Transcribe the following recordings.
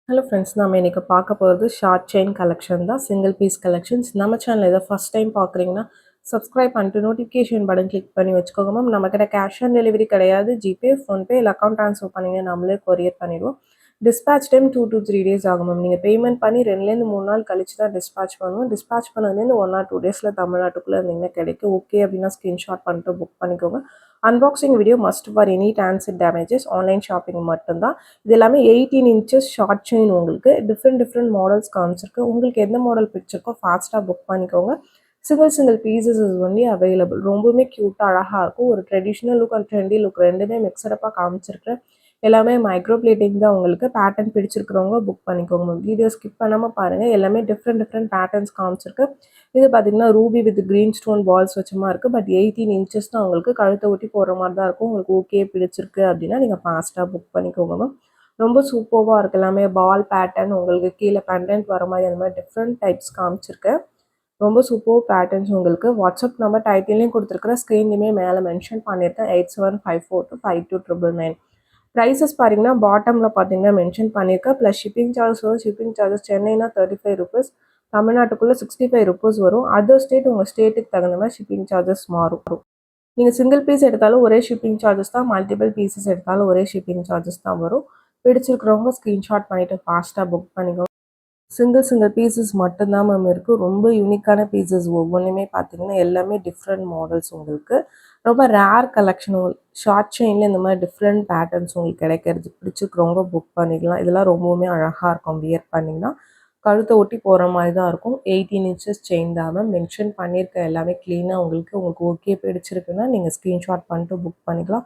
Hello friends, நம்ம இன்றைக்கி பார்க்க போகிறது ஷார்ட் செயின் கலெக்ஷன் தான். Single piece collections. நம்ம சேனல் இதை ஃபஸ்ட் டைம் பார்க்குறீங்கன்னா சப்ஸ்கிரைப் பண்ணிட்டு நோட்டிஃபிகேஷன் பட்டன் கிளிக் பண்ணி வச்சுக்கோங்க மேம். நம்மக்கிட்ட கேஷ் ஆன் டெலிவரி கிடையாது. ஜிபே, ஃபோன்பே இல்லை அக்கௌண்ட் ட்ரான்ஸ்ஃபர் பண்ணிங்கன்னா நம்மளே கொரியர் பண்ணிடுவோம். டிஸ்பேச் டைம் 2 to 3 days ஆகும் மேம். நீங்கள் பேமெண்ட் பண்ணி 2லேருந்து 3 நாள் கழிச்சு தான் டிஸ்பேச் பண்ணுவோம். டிஸ்பேச் பண்ணதுலேருந்து 1 or 2 days தமிழ்நாட்டுக்குள்ளே இருந்தீங்கன்னா கிடைக்கும். ஓகே அப்படின்னா ஸ்க்ரீன்ஷாட் பண்ணிட்டு புக் பண்ணிக்கோங்க. Unboxing video must for any transit damages. Online shopping மட்டும்தான். இது எல்லாமே 18 inches ஷார்ட் செயின். உங்களுக்கு டிஃப்ரெண்ட் மாடல்ஸ் காமிச்சிருக்கு. உங்களுக்கு எந்த மாடல் பிடிச்சிருக்கோ ஃபாஸ்ட்டாக புக் பண்ணிக்கோங்க. Single pieces is only available. ரொம்பவுமே க்யூட்டாக அழகாக இருக்கும். ஒரு traditional look and trendy look ரெண்டுமே மிக்சடப்பாக காமிச்சிருக்கேன். எல்லாமே மைக்ரோ பிளேட்டிங் தான். உங்களுக்கு பேட்டர்ன் பிடிச்சிருக்கிறவங்க புக் பண்ணிக்கோங்க. வீடியோ ஸ்கிப் பண்ணாமல் பாருங்கள். எல்லாமே டிஃப்ரெண்ட் பேட்டர்ன்ஸ் காமிச்சிருக்கு. இது பார்த்தீங்கன்னா Ruby with green stone balls வச்சமாக இருக்குது. பட் 18 inches தான். உங்களுக்கு கழுத்தை ஒட்டி போடுற மாதிரி தான் இருக்கும். உங்களுக்கு ஓகே பிடிச்சிருக்கு அப்படின்னா நீங்கள் ஃபாஸ்ட்டாக புக் பண்ணிக்கோங்க. ரொம்ப சூப்பராக இருக்குது. எல்லாமே பால் பேட்டர்ன். உங்களுக்கு கீழே பெண்டன்ட் வர மாதிரி அந்த மாதிரி டிஃப்ரெண்ட் டைப்ஸ் காமிச்சிருக்கேன். ரொம்ப சூப்பர் பேட்டர்ன்ஸ். உங்களுக்கு வாட்ஸ்அப் நம்பர் டைட்டிலையும் கொடுத்துருக்குறேன், ஸ்க்ரீன்லையுமே மேலே மென்ஷன் பண்ணியிருக்கேன். 8754252999. ப்ரைஸஸ் பார்த்தீங்கன்னா பாட்டமில் பார்த்தீங்கன்னா மென்ஷன் பண்ணியிருக்கேன். ப்ளஸ் ஷிப்பிங் சார்ஜஸ் வரும். ஷிப்பிங் சார்ஜஸ் சென்னைனா 35 rupees, தமிழ்நாட்டுக்குள்ளே 65 rupees வரும். அதர் ஸ்டேட் உங்கள் ஸ்டேட்டுக்கு தகுந்த மாதிரி ஷிப்பிங் சார்ஜஸ் மாறும். நீங்கள் சிங்கிள் பீஸ் எடுத்தாலும் ஒரே ஷிப்பிங் சார்ஜஸ் தான். மல்டிபிள் பீசஸ் எடுத்தாலும் ஒரே ஷிப்பிங் சார்ஜஸ் தான் வரும். பிடிச்சிருக்கிறவங்க ஸ்க்ரீன்ஷாட் பண்ணிவிட்டு ஃபாஸ்ட்டாக புக் பண்ணிக்கோங்க. சிங்கிள் பீசஸ் மட்டும்தான் மேம் இருக்குது. ரொம்ப யூனிக்கான பீசஸ். ஒவ்வொன்றுமே பார்த்தீங்கன்னா எல்லாமே டிஃப்ரெண்ட் மாடல்ஸ். உங்களுக்கு ரொம்ப ரேர் கலெக்ஷன். ஷார்ட் செயினில் இந்த மாதிரி டிஃப்ரெண்ட் பேட்டர்ன்ஸ் உங்களுக்கு கிடைக்கிறது. பிடிச்சிருக்கிறவங்க புக் பண்ணிக்கலாம். இதெல்லாம் ரொம்பவுமே அழகாக இருக்கும். வியர் பண்ணிங்கன்னா கழுத்தை ஒட்டி போகிற மாதிரி தான் இருக்கும். 18 inches செயின் தான் மேம். மென்ஷன் பண்ணியிருக்க எல்லாமே க்ளீனாக உங்களுக்கு ஓகே பிடிச்சிருக்குன்னா நீங்கள் ஸ்க்ரீன்ஷாட் பண்ணிட்டு புக் பண்ணிக்கலாம்.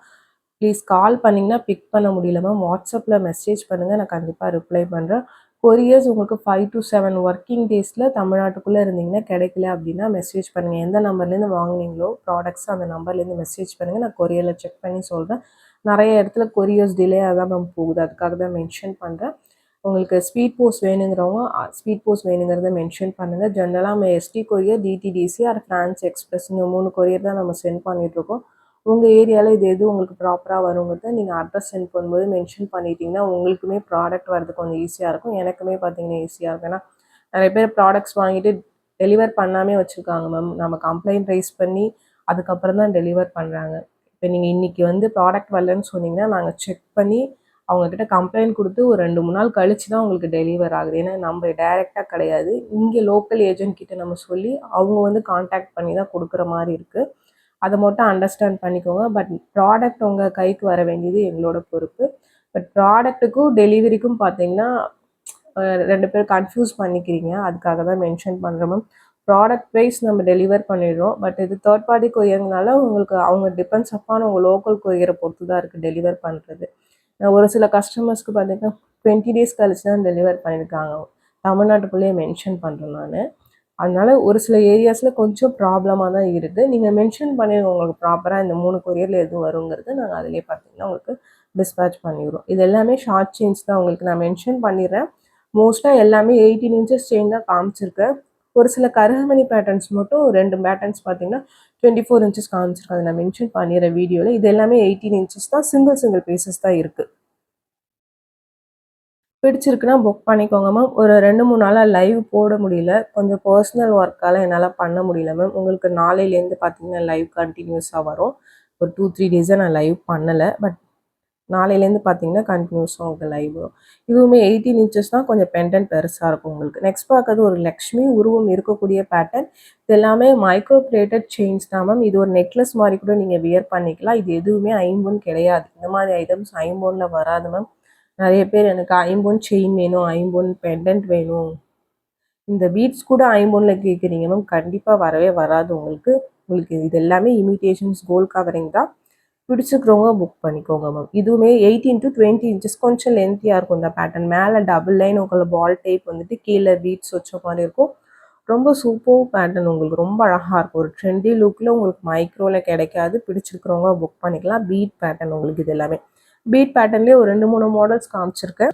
ப்ளீஸ் கால் பண்ணிங்கன்னா பிக் பண்ண முடியல மேம். வாட்ஸ்அப்பில் மெசேஜ் பண்ணுங்கள், நான் கண்டிப்பாக ரிப்ளை பண்ணுறேன். கொரியர்ஸ் உங்களுக்கு 5 to 7 ஒர்க்கிங் டேஸில் தமிழ்நாட்டுக்குள்ளே இருந்தீங்கன்னா கிடைக்கல அப்படின்னா மெசேஜ் பண்ணுங்கள். எந்த நம்பர்லேருந்து வாங்கினீங்களோ ப்ராடக்ட்ஸ் அந்த நம்பர்லேருந்து மெசேஜ் பண்ணுங்கள். நான் கொரியரில் செக் பண்ணி சொல்கிறேன். நிறைய இடத்துல கொரியர்ஸ் டிலே ஆகாமல் மேம் போகுது. அதுக்காக தான் மென்ஷன் பண்ணுறேன். உங்களுக்கு ஸ்பீட் போஸ்ட் வேணுங்கிறவங்க ஸ்பீட் போஸ்ட் வேணுங்கிறத மென்ஷன் பண்ணுங்கள். ஜென்ரலாக நம்ம எஸ்டி கொரியர், டிடிடிசி ஆர் ஃப்ரான்ஸ் எக்ஸ்பிரஸ் இந்த 3 கொரியர் தான் நம்ம சென்ட் பண்ணிகிட்ருக்கோம். உங்கள் ஏரியாவில் இது எது உங்களுக்கு ப்ராப்பராக வருங்கிறத நீங்கள் அட்ரஸ் சென்ட் பண்ணும்போது மென்ஷன் பண்ணிட்டீங்கன்னா உங்களுக்குமே ப்ராடக்ட் வரது கொஞ்சம் ஈஸியாக இருக்கும். எனக்குமே பார்த்தீங்கன்னா ஈஸியாக இருக்கும். ஏன்னா நிறைய பேர் ப்ராடக்ட்ஸ் வாங்கிட்டு டெலிவர் பண்ணாமே வச்சுருக்காங்க மேம். நம்ம கம்ப்ளைண்ட் ரைஸ் பண்ணி அதுக்கப்புறம் தான் டெலிவர் பண்ணுறாங்க. இப்போ நீங்கள் இன்றைக்கி ப்ராடக்ட் வரலன்னு சொன்னீங்கன்னா நாங்கள் செக் பண்ணி அவங்கக்கிட்ட கம்ப்ளைண்ட் கொடுத்து ஒரு 2-3 நாள் கழிச்சு தான் உங்களுக்கு டெலிவர் ஆகுது. ஏன்னா நம்ம டைரெக்டாக கிடையாது. இங்கே லோக்கல் ஏஜென்ட் கிட்ட நம்ம சொல்லி அவங்க கான்டாக்ட் பண்ணி தான் கொடுக்குற மாதிரி இருக்குது. அதை மட்டும் அண்டர்ஸ்டாண்ட் பண்ணிக்கோங்க. பட் ப்ராடக்ட் உங்கள் கைக்கு வர வேண்டியது எங்களோட பொறுப்பு. பட் ப்ராடக்ட்டுக்கும் டெலிவரிக்கும் பார்த்தீங்கன்னா 2 பேர் கன்ஃபியூஸ் பண்ணிக்கிறீங்க. அதுக்காக தான் மென்ஷன் பண்ணுறோம் மேம். ப்ராடக்ட் வைஸ் நம்ம டெலிவர் பண்ணிடுறோம். பட் இது தேர்ட் பார்ட்டி கொரியர்னால உங்களுக்கு அவங்க டிபெண்ட்ஸ் அப்பான் உங்கள் லோக்கல் கொரியரை பொறுத்து தான் இருக்குது டெலிவர் பண்ணுறது. ஒரு சில கஸ்டமர்ஸ்க்கு பார்த்தீங்கன்னா 20 days கழிச்சு தான் டெலிவர் பண்ணியிருக்காங்க. தமிழ்நாட்டுக்குள்ளேயே மென்ஷன் பண்ணுறேன் நான். அதனால ஒரு சில ஏரியாஸில் கொஞ்சம் ப்ராப்ளமாக தான் இருக்குது. நீங்கள் மென்ஷன் பண்ணிடுங்க உங்களுக்கு ப்ராப்பராக இந்த 3 கொரியரில் எதுவும் வருங்கிறது. நாங்கள் அதிலே பார்த்தீங்கன்னா உங்களுக்கு டிஸ்பேச் பண்ணிடுறோம். இது எல்லாமே ஷார்ட் செயின்ஸ் தான். உங்களுக்கு நான் மென்ஷன் பண்ணிடுறேன். மோஸ்ட்டாக எல்லாமே 18 inches செயின் தான் காமிச்சிருக்கேன். ஒரு சில கருகமணி பேட்டர்ன்ஸ் மட்டும் 2 பேட்டர்ன்ஸ் பார்த்தீங்கன்னா 24 inches காமிச்சிருக்கேன். அதை நான் மென்ஷன் பண்ணிடுறேன் வீடியோவில். இது எல்லாமே 18 inches தான். சிங்கிள் பீசஸ் தான் இருக்குது. பிடிச்சிருக்குன்னா புக் பண்ணிக்கோங்க மேம். ஒரு 2-3 நாளாக லைவ் போட முடியல. கொஞ்சம் பர்சனல் ஒர்க்கால் என்னால் பண்ண முடியல மேம். உங்களுக்கு நாளையிலேருந்து பார்த்தீங்கன்னா லைவ் கண்டினியூஸாக வரும். ஒரு 2-3 டேஸாக நான் லைவ் பண்ணலை. பட் நாளையிலேருந்து பார்த்தீங்கன்னா கண்டினியூஸாக உங்களுக்கு லைவ் வரும். இதுவுமே 18 inches தான். கொஞ்சம் பெண்டன்ட் பெருசாக இருக்கும் உங்களுக்கு. நெக்ஸ்ட் பார்க்கறது ஒரு லக்ஷ்மி உருவம் இருக்கக்கூடிய பேட்டர்ன். இது எல்லாமே மைக்ரோ பிளேட்டட் செயின்ஸ் தான் மேம். இது ஒரு நெக்லஸ் மாதிரி கூட நீங்கள் வியர் பண்ணிக்கலாம். இது எதுவுமே ஐம்பொன் கிடையாது. இந்த மாதிரி ஐட்டம்ஸ் ஐம்பொனில் வராது மேம். நிறைய பேர் எனக்கு ஐம்பொன் செயின் வேணும், ஐம்பொன் பெண்டன்ட் வேணும், இந்த பீட்ஸ் கூட ஐம்பொனில் கேட்குறீங்க மேம். கண்டிப்பாக வரவே வராது உங்களுக்கு. இது எல்லாமே இமிட்டேஷன்ஸ் கோல்ட் கவரிங் தான். பிடிச்சிக்கிறவங்க புக் பண்ணிக்கோங்க மேம். இதுவுமே 18 to 20 inches கொஞ்சம் லென்த்தியாக இருக்கும் இந்த பேட்டர்ன். மேலே டபுள் லைன் உங்களுக்கு பால் டைப் கீழே பீட்ஸ் வச்ச மாதிரி இருக்கும். ரொம்ப சூப்பர் பேட்டர்ன். உங்களுக்கு ரொம்ப அழகாக இருக்கும். ஒரு ட்ரெண்டி லுக்கில் உங்களுக்கு மைக்ரோவில் கிடைக்காது. பிடிச்சிருக்கிறவங்க புக் பண்ணிக்கலாம். பீட் பேட்டர்ன் உங்களுக்கு இது எல்லாமே. பீட் பேட்டர்ன்லேயே ஒரு 2-3 மாடல்ஸ் காமிச்சிருக்கேன்.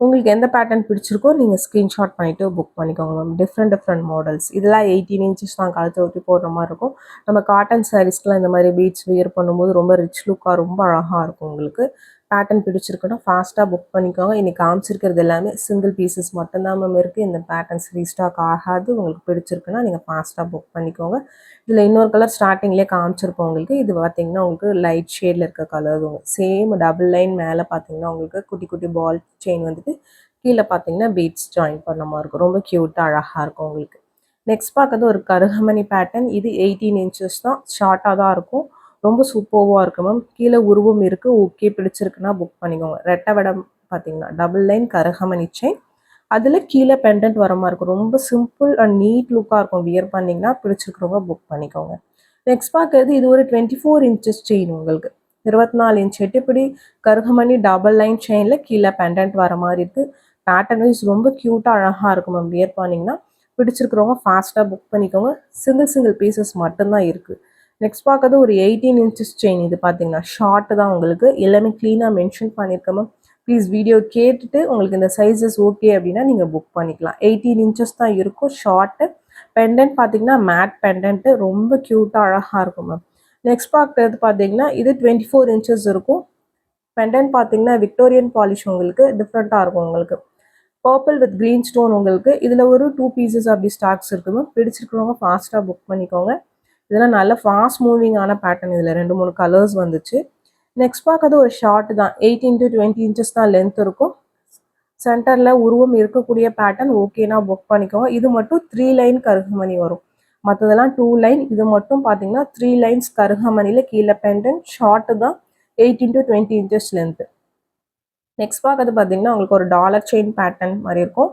உங்களுக்கு எந்த பேட்டர்ன் பிடிச்சிருக்கோ நீங்கள் ஸ்க்ரீன்ஷாட் பண்ணிவிட்டு புக் பண்ணிக்கோங்க மேம். Different models. இதெல்லாம் 18 inches தான். கழுத்தை ஒட்டி போடுற மாதிரி இருக்கும். நம்ம காட்டன் சாரீஸ்க்குலாம் இந்த மாதிரி பீட்ஸ் வியர் பண்ணும்போது ரொம்ப ரிச் லுக்காக ரொம்ப அழகாக இருக்கும் உங்களுக்கு. பேட்டர்ன் பிடிச்சிருக்குன்னா ஃபாஸ்ட்டாக புக் பண்ணிக்கோங்க. இன்னைக்கு காமிச்சிருக்கிறது எல்லாமே சிங்கிள் பீசஸ் மட்டும்தான் மேம் இருக்குது. இந்த பேட்டர்ன்ஸ் ரீஸ்டாக் ஆகாது. உங்களுக்கு பிடிச்சிருக்குன்னா நீங்கள் ஃபாஸ்ட்டாக புக் பண்ணிக்கோங்க. இதில் இன்னொரு கலர் ஸ்டார்டிங்லேயே காமிச்சிருப்போம் உங்களுக்கு. இது பார்த்தீங்கன்னா உங்களுக்கு லைட் ஷேடில் இருக்க கலர் சேம் டபுள் லைன் மேலே பார்த்தீங்கன்னா உங்களுக்கு குட்டி குட்டி பால் செயின் வந்துட்டு கீழே பார்த்தீங்கன்னா பீட்ஸ் ஜாயின் பண்ண மாதிரி இருக்கும். ரொம்ப க்யூட்டாக அழகாக இருக்கும் உங்களுக்கு. நெக்ஸ்ட் பார்க்கறது ஒரு கருகமணி பேட்டர்ன். இது 18 இன்ச்சஸ் தான், ஷார்ட்டாக தான் இருக்கும். ரொம்ப சூப்பர்வாக இருக்குது மேம். கீழே உருவம் இருக்குது. ஓகே பிடிச்சிருக்குன்னா புக் பண்ணிக்கோங்க. ரெட்டை வடம் பார்த்தீங்கன்னா டபுள் லைன் கருகமணி செயின், அதில் கீழே பெண்டன்ட் வர மாதிரி இருக்கும். ரொம்ப சிம்பிள் அண்ட் நீட் லுக்காக இருக்கும். வியர் பண்ணிங்கன்னா பிடிச்சிருக்கிறவங்க புக் பண்ணிக்கோங்க. நெக்ஸ்ட் பார்க்கறது இது ஒரு 24 இன்ச்சஸ் செயின் உங்களுக்கு. 24 இன்ச் எட்டுப்படி கருகமணி டபுள் லைன் செயினில் கீழே பெண்டன்ட் வர மாதிரி இருக்குது. பேட்டர்ன் வைஸ் ரொம்ப க்யூட்டாக அழகாக இருக்கும் மேம். வியர் பண்ணிங்கன்னா பிடிச்சிருக்கிறவங்க ஃபாஸ்ட்டாக புக் பண்ணிக்கோங்க. சிங்கிள் பீசஸ் மட்டும்தான் இருக்குது. நெக்ஸ்ட் பார்க்கறது ஒரு 18 இன்ச்சஸ் செயின். இது பார்த்தீங்கன்னா ஷார்ட் தான் உங்களுக்கு. எல்லாமே க்ளீனாக மென்ஷன் பண்ணியிருக்கேன் மேம். ப்ளீஸ் வீடியோ கேட்டுட்டு உங்களுக்கு இந்த சைஸஸ் ஓகே அப்படின்னா நீங்கள் புக் பண்ணிக்கலாம். 18 இன்ச்சஸ் தான் இருக்கும் ஷார்ட்டு. பெண்டன்ட் பார்த்தீங்கன்னா மேட் பெண்டன்ட்டு ரொம்ப க்யூட்டாக அழகாக இருக்கும் மேம். நெக்ஸ்ட் பார்க்கறது பார்த்தீங்கன்னா இது 24 இன்ச்சஸ் இருக்கும். பெண்டன்ட் பார்த்தீங்கன்னா விக்டோரியன் பாலிஷ் உங்களுக்கு டிஃப்ரெண்ட்டாக இருக்கும் உங்களுக்கு. பர்பிள் வித் க்ரீன் ஸ்டோன் உங்களுக்கு. இதில் ஒரு 2 பீசஸ் அப்படி ஸ்டாக்ஸ் இருக்குங்க. பிடிச்சிருக்கிறவங்க ஃபாஸ்ட்டாக புக் பண்ணிக்கோங்க. இதெல்லாம் நல்ல ஃபாஸ்ட் மூவிங்கான பேட்டர்ன். இதில் 2-3 கலர்ஸ் வந்துச்சு. நெக்ஸ்ட் பார்க்கறது ஒரு ஷார்ட் தான். 18 to 20 இன்ச்சஸ் தான் லென்த் இருக்கும். சென்டரில் உருவம் இருக்கக்கூடிய பேட்டர்ன் ஓகேனா புக் பண்ணிக்கோங்க. இது மட்டும் 3 லைன் கருகமணி வரும். மற்றதெல்லாம் 2 லைன். இது மட்டும் பார்த்தீங்கன்னா 3 லைன்ஸ் கருகமணியில் கீழே பெண்டன்ட். ஷார்ட்டு தான், 18 to 20 இன்ச்சஸ் லென்த்து. நெக்ஸ்ட் பார்க்கறது பார்த்தீங்கன்னா உங்களுக்கு ஒரு டாலர் செயின் பேட்டர்ன் மாதிரி இருக்கும்.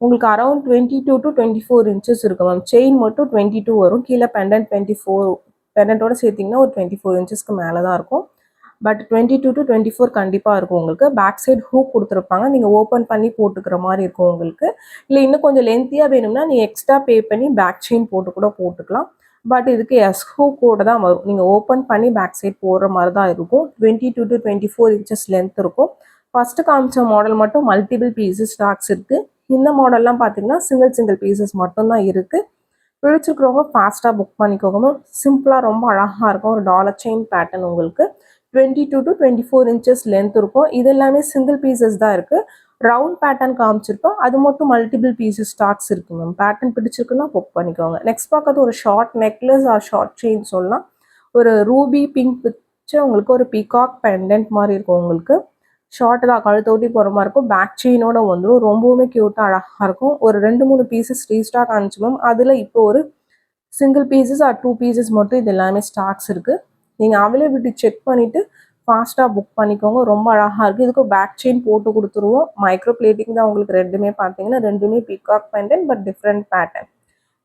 உங்களுக்கு அரௌண்ட் 22 to 24 இன்ச்சஸ் இருக்கும் மேம். செயின் மட்டும் 22 வரும். கீழே பெண்டன்ட் 24, பெண்டன்ட்டோட சேர்த்திங்கன்னா ஒரு 24 இன்ச்சஸ்க்கு மேலே தான் இருக்கும். பட் 22 to 24 கண்டிப்பாக இருக்கும் உங்களுக்கு. பேக் சைடு ஹூக் கொடுத்துருப்பாங்க. நீங்கள் ஓப்பன் பண்ணி போட்டுக்கிற மாதிரி இருக்கும் உங்களுக்கு. இல்லை இன்னும் கொஞ்சம் லென்த்தியாக வேணும்னா நீங்கள் எக்ஸ்ட்ரா பே பண்ணி பேக் செயின் போட்டு கூட போட்டுக்கலாம். பட் இதுக்கு எஸ் ஹூக்கோட தான் வரும். நீங்கள் ஓப்பன் பண்ணி பேக் சைட் போடுற மாதிரி தான் இருக்கும். 22 to 24 இன்ச்சஸ் லென்த் இருக்கும். ஃபஸ்ட்டு காமிச்ச மாடல் மட்டும் மல்டிபிள் பீசஸ் ஸ்டாக்ஸ் இருக்குது. இந்த மாடல்லாம் பார்த்தீங்கன்னா சிங்கிள் பீசஸ் மட்டும்தான் இருக்குது. பிடிச்சிருக்கிறவங்க ஃபாஸ்ட்டாக புக் பண்ணிக்கோங்க. சிம்பிளாக ரொம்ப அழகாக இருக்கும். ஒரு டாலர் செயின் பேட்டர்ன் உங்களுக்கு. 22 to 24 இன்ச்சஸ் லென்த் இருக்கும். இது எல்லாமே சிங்கிள் பீசஸ் தான் இருக்குது. ரவுண்ட் பேட்டர்ன் காமிச்சிருப்போம். அது மட்டும் மல்டிபிள் பீசஸ் ஸ்டாக்ஸ் இருக்குது மேம். பேட்டர்ன் பிடிச்சிருக்குன்னா புக் பண்ணிக்கோங்க. நெக்ஸ்ட் பார்க்கறது ஒரு short necklace or short chain சொல்லலாம். ஒரு ரூபி பிங்க் வச்சு உங்களுக்கு ஒரு பீகாக் பெண்டன்ட் மாதிரி இருக்கும் உங்களுக்கு. ஷார்ட் தான், கழுத்தை ஒட்டி போகிற மாதிரி இருக்கும். பேக் செயினோட வந்துடும். ரொம்பவுமே க்யூட்டாக அழகாக இருக்கும். ஒரு 2-3 பீசஸ் ரீஸ்டாக் ஆனிச்சு மேம். அதில் இப்போ ஒரு சிங்கிள் பீசஸ் ஆர் 2 பீசஸ் மட்டும் இது எல்லாமே ஸ்டாக்ஸ் இருக்குது. நீங்கள் அவைலபிலிட்டி செக் பண்ணிவிட்டு ஃபாஸ்ட்டாக புக் பண்ணிக்கோங்க. ரொம்ப அழகாக இருக்குது. இதுக்கு பேக் செயின் போட்டு கொடுத்துருவோம். மைக்ரோ பிளேட்டிங் தான் உங்களுக்கு. ரெண்டுமே பார்த்தீங்கன்னா ரெண்டுமே peacock pendant but different pattern.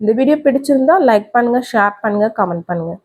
இந்த வீடியோ பிடிச்சிருந்தா லைக் பண்ணுங்கள், ஷேர் பண்ணுங்கள், கமெண்ட் பண்ணுங்கள்.